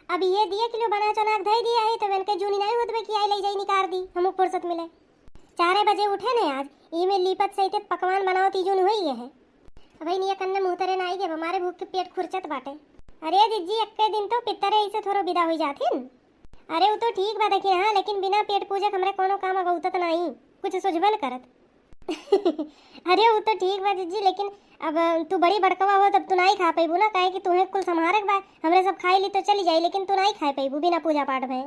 अब ये दिए किलो बना चनाक धई दिया है तो वेनके जूनी नहीं होत बे कि आई ले जाई निकार दी हमको फुर्सत मिले 4 बजे उठे ने आज ई में लीपत सहित पकवान बनाओ ती जून हुई है भाई निया कन्ने मुहतरे ना आई गे हमारे भूख के पेट खुरचत बाटे। अरे जिज्जी अक्के दिन तो पितरे ऐसे थोरो विदा हो जाथिन। अरे वो तो ठीक बा देखी हां लेकिन बिना पेट पूजक हमरे कोनो काम अगउतत नहीं कुछ सुझबल करत। अरे वो तो ठीक बा जिज्जी लेकिन अब तू बड़ी बड़कवा हो तब तू नहीं खा पाइबू ना काहे कि तुम्हें कुल संभारक बा हमरे सब खाई ली तो चली जाई लेकिन तू नहीं खा पाइबू बिना पूजा पाठ भए।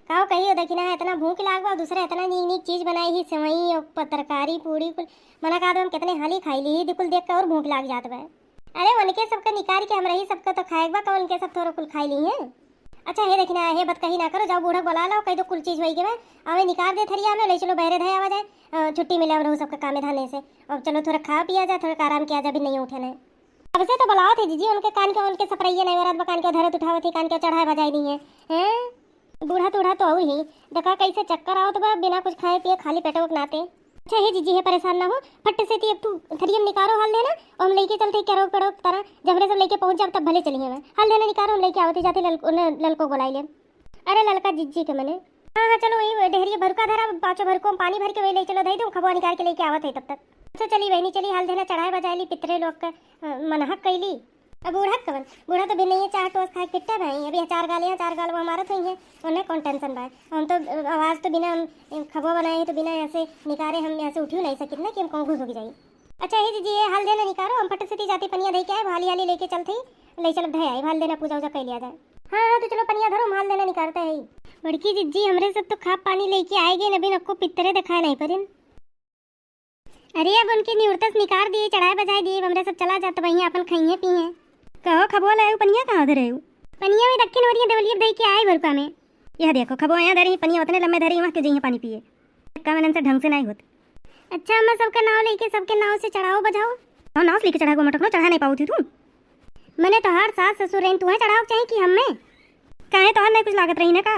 काहो कहियो देखी ना इतना भूख लागवा दूसरा इतना नीक नीक चीज बनाई ही सेवई और तरकारी पूड़ी कुल मना का दो हम कितने हाली खाई ली दिकुल देख के और भूख लाग जात बा। अरे उनके सबका निकाल के हम रही सबका तो खाएगा का उनके सब थोड़ा कुल खाई ली है। अच्छा हे देखना हे बत कहीं ना करो जाओ बूढ़ा बुला लो कहीं तो कुल चीज होई के बा आवे निकाल दे थरिया में ले चलो बहरे धया आवा जाए छुट्टी मिले और सबका कामे धाने से और चलो थोड़ा खा पिया जाए थोड़ा आराम किया जाए भी नहीं उठे नहीं। अब से तो बुलाओ थे जीजी उनके कान के उनके सपरैया नहीं वरात कान के धरत उठावत ही कान के चढ़ाए बजाई नहीं है हैं बूढ़ा तूढ़ा तो ही देखा कैसे चक्कर आओ तो बिना कुछ खाए पिए खाली पेटों के नाते। अच्छा हे जीजी है परेशान ना हो फट से ती अब तू थरियम निकारो हाल लेना और हम लेके चलते क्या रोक पड़ोक तरह जब हम सब लेके पहुंच जाब तब भले चलिए मैं हाल लेना निकारो हम लेके आवते जाते ललको बुलाई ले। अरे ललका जिज्जी के मैंने हाँ हाँ चलो वही ढेरिया भरका धरा पाँचों भरको पानी भर के वही ले चलो दही दो खबा निकाल के लेके आवत है तब तक। अच्छा चली वही नहीं चली हाल देना चढ़ाए बजाई पितरे लोग का मनहक कैली। अब बूढ़ा कवन बूढ़ा तो भी नहीं है 4 टोस खाए किट्टा भाई अभी 4 गाल वो हमारा तो ही है उन्हें कौन टेंशन भाई हम तो आवाज़ तो बिना खबा बनाए तो बिना ऐसे निकारे हम ऐसे उठी नहीं सकित ना कि हम कौन घुस हो जाए। अच्छा ये दीजिए ये हाल देना निकारो हम फट से जाती पनिया दे के आए हाली हाली लेके चलते ले चल धे आई हाल देना पूजा उजा कर लिया जाए। हाँ हाँ तो चलो पनिया धरो हम हाल देना निकालते है बड़की जिज्जी हमरे सब तो खा पानी लेके आएगी नबी नको पितरे दिखाए नहीं परिन। अरे अब उनकी निवृत्त निकार दिए चढ़ाए बजाए दिए हमरे सब चला जाते वहीं अपन खाइए पिए कहो खबो लायो पनिया कहाँ धरे हो पनिया में दक्षिण ओरिया देवलिया दे के आए भरका में यह देखो खबो यहाँ धरी पनिया उतने लंबे धरी वहाँ के जइए पानी पिए का मैंने से ढंग से नहीं होत। अच्छा मैं सबका नाव लेके सबके नाव से चढ़ाओ बजाओ और नाव लेके चढ़ाओ मटक चढ़ा नहीं पाऊ थी तू मैंने तो हर सास ससुर रही तुम्हें चढ़ाओ चाहिए कि हमें काहे तो नहीं कुछ लागत रही ना का।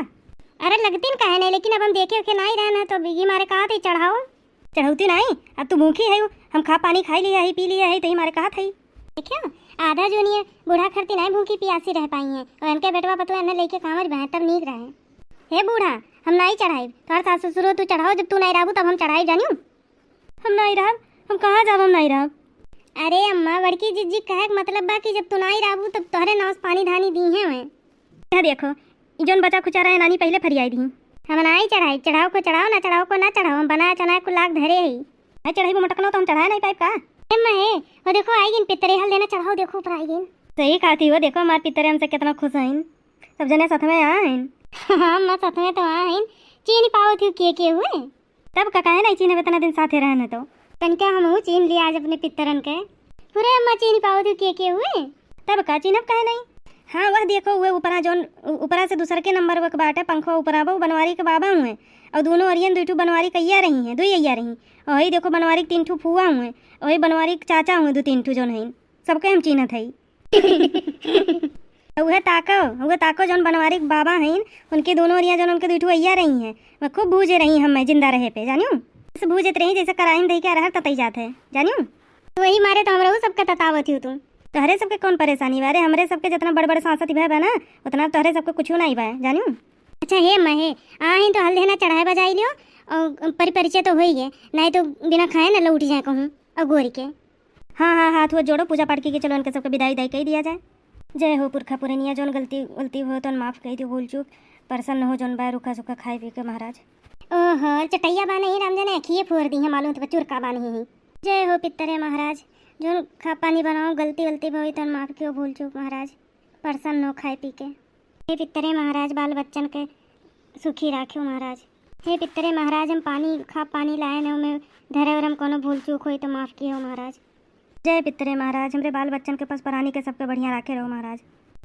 अरे लगती न काहे नहीं लेकिन अब हम देखे उखे नहीं रहना तो बिगी मारे कहा थी चढ़ाओ चढ़ौती नहीं अब तू भूखी है हम खा पानी खाई लिया है पी लिया है तो ही मारे कहा थी देखियो आधा जूनियर बूढ़ा खरती नहीं भूखी प्यासी रह पाई है और इनके बेटवा पतवा इन्हें लेके कांवर बेहतर नीक रहे। हे बूढ़ा हम नहीं चढ़ाई तोहर सास ससुर तू चढ़ाओ जब तू नहीं रहबू तब हम चढ़ाई जानियो हम नहीं रहब हम कहाँ जाब हम नहीं रहब। अरे अम्मा बड़की जिज्जी कहे मतलब बा कि जब तू नहीं रहबू तब तोहरे नाव पानी धानी दी है मैं देखो जोन बचा खुचारा है नानी पहले फरियाई दी हम नहीं चढ़ाई चढ़ाओ को ना चढ़ाओ हम बनाया चना को लाग धरे ही चढ़ाई को मटकनो तो हम चढ़ाए नहीं पाइप का मैं वो देखो आएगी पितरे हल देना चढ़ाओ देखो ऊपर आएगी सही खाती हो देखो हमारे पितरे हमसे कितना खुश हैं सब जने साथ में आइन। हाँ मैं साथ में तो आइन चीन पाओ थी के हुए तब का कहे नहीं चीन इतना दिन साथे रहने तो तनका हम चीन लिया आज अपने पितरन के पूरे अम्मा चीन पाओ थी के हुए तब का चीन अब कहे नहीं। हाँ वह देखो हुए ऊपरा जोन ऊपरा से दूसरे के नंबर वक बाटे पंखवा ऊपरा वो बनवारी के बाबा हुए और दोनों अरियन 2 बनवारी कैया रही हैं 2 अय्या रही और वही देखो बनवारी 3 ठू फुआ हुए वही बनवारी चाचा हुए 2-3 ठू जोन हैं सबके हम चीनत है। वह ताको जोन बनवारी के बाबा हैं उनके दोनों अरिया जोन उनके 2 ठू अय्या रही हैं वह खूब भूजे रही हम जिंदा रहे पे जानियो बस भूजत रही जैसे कराइन दही के रहर ततई जाते हैं जानियो वही मारे तो हमरा सबका ततावत हो तुम तोहरे सबके कौन परेशानी बारे हमरे सबके जितना बड़ सांसत भय बा ना उतना तोहरे सबके कुछ नहीं बा जानियो। अच्छा हे महे आही तो हल देना चढ़ाए बजाई लियो और परिचय तो हो ही है नहीं तो बिना खाए ना लौट जाए कहूँ और गोरी के। हाँ हाथ वो जोड़ो पूजा पाठ की चलो उनके सबके विदाई कही दिया जाए। जय हो पुरखा पुरनिया जोन गलती हो तो माफ़ कही दो भूल चूक प्रसन्न हो जोन बा रुखा सुखा खाए पी के महाराज। ओहो चटैया बाने ही राम जाने अखिए फोड़ दी है मालूम तो चुरका बाने ही। जय हो पितरे महाराज जो खा पानी बनाओ गलती भई तो माफ़ क्यों भूल चूक महाराज प्रसन्न हो खाए पी के। हे पितरे महाराज बाल बच्चन के सुखी राखियो महाराज। हे पितरे महाराज हम पानी लाए न में धरे और हम कोनो भूल चूक हुई तो माफ़ किए महाराज। जय पितरे महाराज हमरे बाल बच्चन के पास प्राणी के सबके बढ़िया रखे रहो महाराज।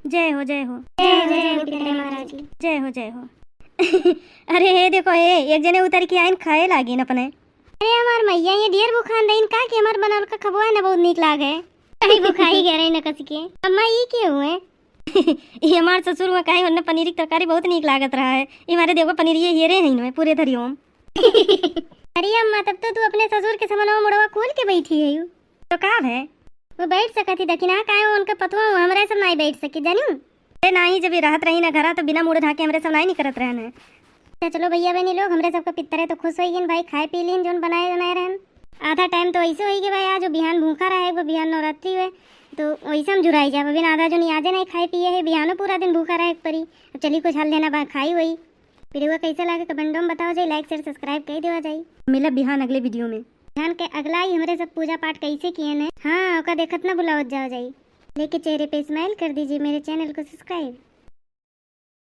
जय हो पितरे महाराज जय हो। अरे हे देखो हे एक जने उतर के आइन खाए लागी न अपने। अरे हमार मैया ये ढेर बुखान रही का कि हमार बनल का खबवा है ना बहुत नीक लागे कहीं बुखाई गए रही न कस के अम्मा ये के हुए। ये हमार ससुर में काहे उन्हें पनीर की तरकारी बहुत नीक लागत रहा है ये मारे देखो पनीर ये हेरे हैं इनमें पूरे धरियोम। अरे अम्मा तब तो तू अपने ससुर के सामने मुड़वा खोल के बैठी है तो का है वो बैठ सकती देखी ना काहे उनका पतवा हमरा सब नहीं बैठ सके जानियो ना ही जब ये रहत रही ना घरा तो बिना मुड़ ढाके हमरे सब नहीं करत रहन है। तो चलो भैया बहनी लोग हमरे सबका पितरे तो खुश होई गन भाई, खाए पी लीन जोन बनाए बनाए रहन। आधा टाइम तो ऐसे होई कि भाई आज बिहान भूखा रहे, वो बिहान नवरात्रि हुए तो वैसे हम जुराई जाए। अभी आधा जो नहीं आजे नहीं खाए पिए है, बिहानो पूरा दिन भूखा रहे परी। अब चली कुछ हल देना खाई वही वीडियो कैसे लगे कमेंटों में बताओ जाए, लाइक शेयर सब्सक्राइब कर देवा जाए। मिला बिहान अगले वीडियो में। बिहान के अगला ही हमारे सब पूजा पाठ कैसे किए हैं, हाँ ओका देखत ना बुलावत जाओ जाए। लेके चेहरे पे स्माइल कर दीजिए, मेरे चैनल को सब्सक्राइब।